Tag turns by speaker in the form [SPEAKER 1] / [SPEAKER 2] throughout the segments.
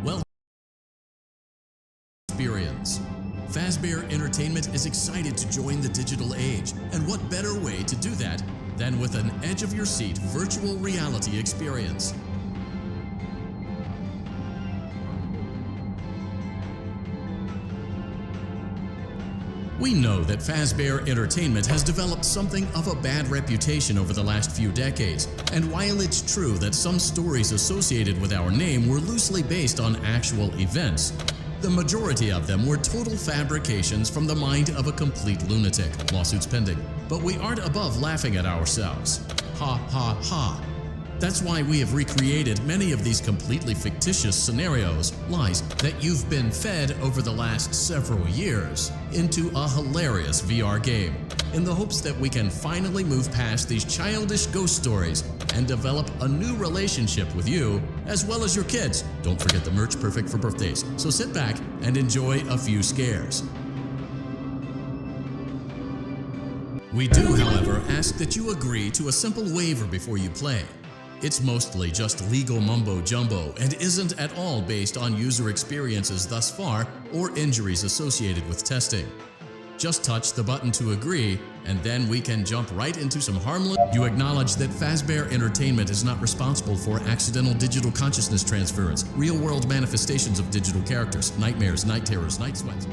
[SPEAKER 1] Well, experience. Fazbear Entertainment is excited to join the digital age, and what better way to do that than with an edge-of-your-seat virtual reality experience. We know that Fazbear Entertainment has developed something of a bad reputation over the last few decades, and while it's true that some stories associated with our name were loosely based on actual events, the majority of them were total fabrications from the mind of a complete lunatic. Lawsuits pending. But we aren't above laughing at ourselves. Ha ha ha. That's why we have recreated many of these completely fictitious scenarios, lies, that you've been fed over the last several years into a hilarious VR game, in the hopes that we can finally move past these childish ghost stories and develop a new relationship with you, as well as your kids. Don't forget the merch, perfect for birthdays. So sit back and enjoy a few scares. We do, however, ask that you agree to a simple waiver before you play. It's mostly just legal mumbo-jumbo and isn't at all based on user experiences thus far or injuries associated with testing. Just touch the button to agree, and then we can jump right into some harmless... You acknowledge that Fazbear Entertainment is not responsible for accidental digital consciousness transference, real-world manifestations of digital characters, nightmares, night terrors, night sweats.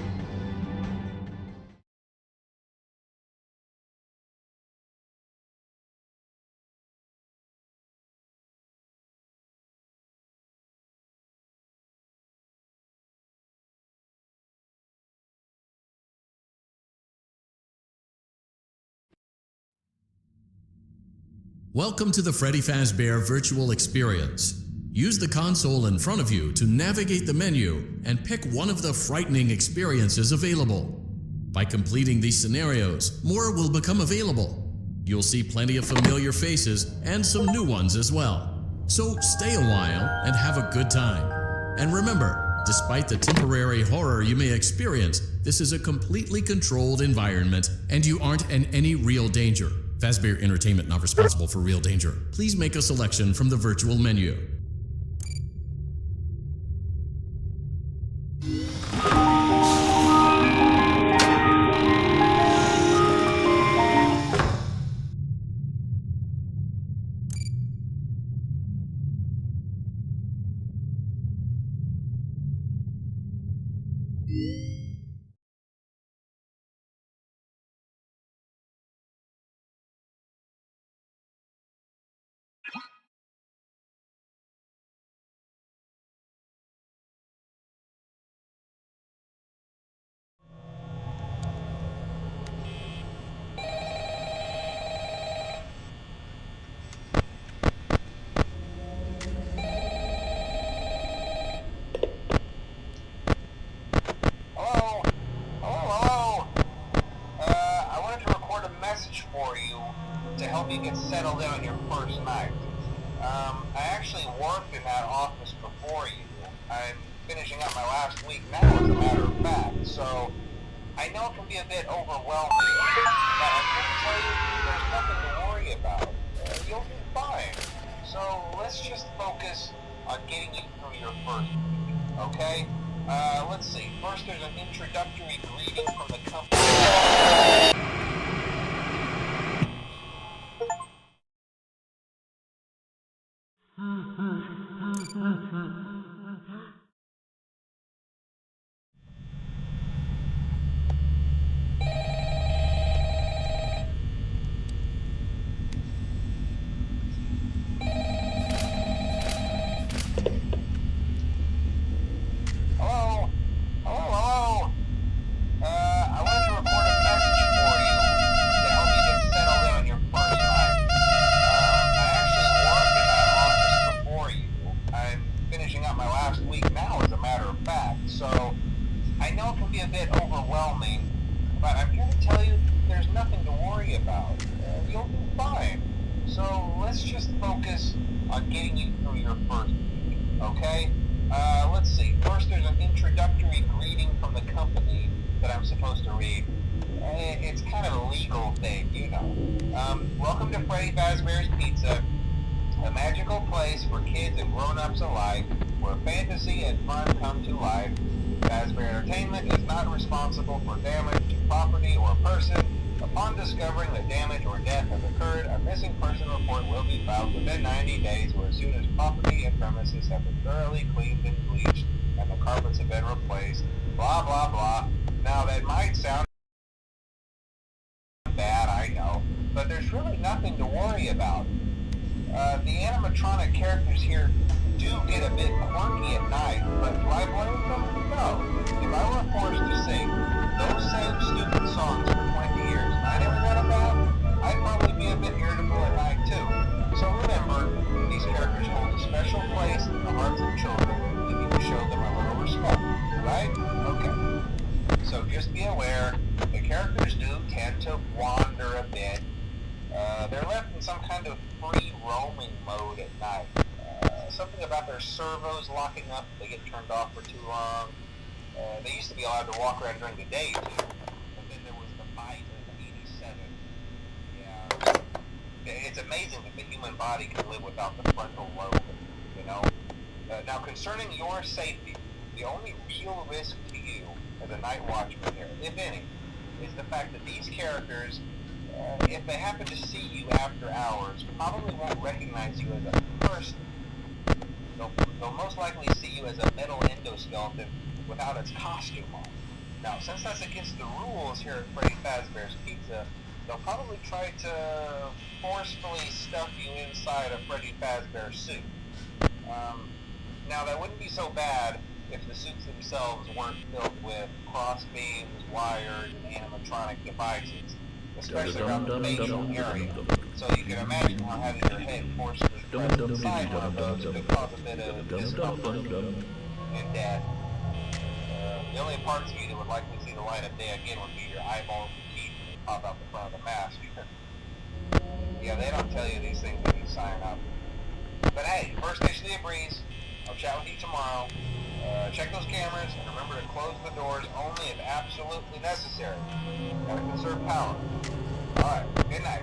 [SPEAKER 1] Welcome to the Freddy Fazbear Virtual Experience. Use the console in front of you to navigate the menu and pick one of the frightening experiences available. By completing these scenarios, more will become available. You'll see plenty of familiar faces and some new ones as well. So stay a while and have a good time. And remember, despite the temporary horror you may experience, this is a completely controlled environment and you aren't in any real danger. Fazbear Entertainment not responsible for real danger. Please make a selection from the virtual menu.
[SPEAKER 2] To help you get settled in on your first night. I actually worked in that office before you. I'm finishing up my last week now, as a matter of fact, so I know it can be a bit overwhelming, but I can tell you there's nothing to worry about. You'll be fine. So let's just focus on getting you through your first week, okay? Let's see. First, there's an introductory greeting from the company. be a bit overwhelming, but I'm here to tell you there's nothing to worry about. You'll be fine. So let's just focus on getting you through your first week, okay? Let's see. First, there's an introductory greeting from the company that I'm supposed to read. It's kind of a legal thing, you know. Welcome to Freddy Fazbear's Pizza, a magical place for kids and grown-ups alike, where fantasy and fun come to life. Fazbear Entertainment is not responsible for damage to property or person. Upon discovering that damage or death has occurred, a missing person report will be filed within 90 days, or as soon as property and premises have been thoroughly cleaned and bleached and the carpets have been replaced. Blah, blah, blah. Now, that might sound bad, I know, but there's really nothing to worry about. The animatronic characters here do get a bit quirky at night, but do I blame them? No. If I were forced to sing those same stupid songs for 20 years and I never got a bath, I'd probably be a bit irritable at night too. So remember, these characters hold a special place in the hearts of children. You need to show them a little respect, right? Okay. So just be aware, the characters do tend to wander a bit. They're left in some kind of free roaming mode at night. Something about their servos locking up if they get turned off for too long. They used to be allowed to walk around during the day too, but then there was the fight of '87. Yeah, it's amazing that the human body can live without the frontal lobe, you know? Now concerning your safety, the only real risk to you as a night watchman here, if any, is the fact that these characters, if they happen to see you after hours, probably won't recognize you as a person. They'll most likely see you as a metal endoskeleton without its costume on. Now, since that's against the rules here at Freddy Fazbear's Pizza, they'll probably try to forcefully stuff you inside a Freddy Fazbear suit. Now, that wouldn't be so bad if the suits themselves weren't filled with cross beams, wires, and animatronic devices, especially around the facial area. So you can imagine how having your head forcibly pressed inside one of those could cause a bit of discomfort and death. The only parts of you that would likely see the light of day again would be your eyeballs and teeth when they pop out the front of the mask. Yeah, they don't tell you these things when you sign up. But hey, first station of the breeze. I'll chat with you tomorrow. Check those cameras and remember to close the doors only if absolutely necessary. Gotta conserve power. Alright, good night.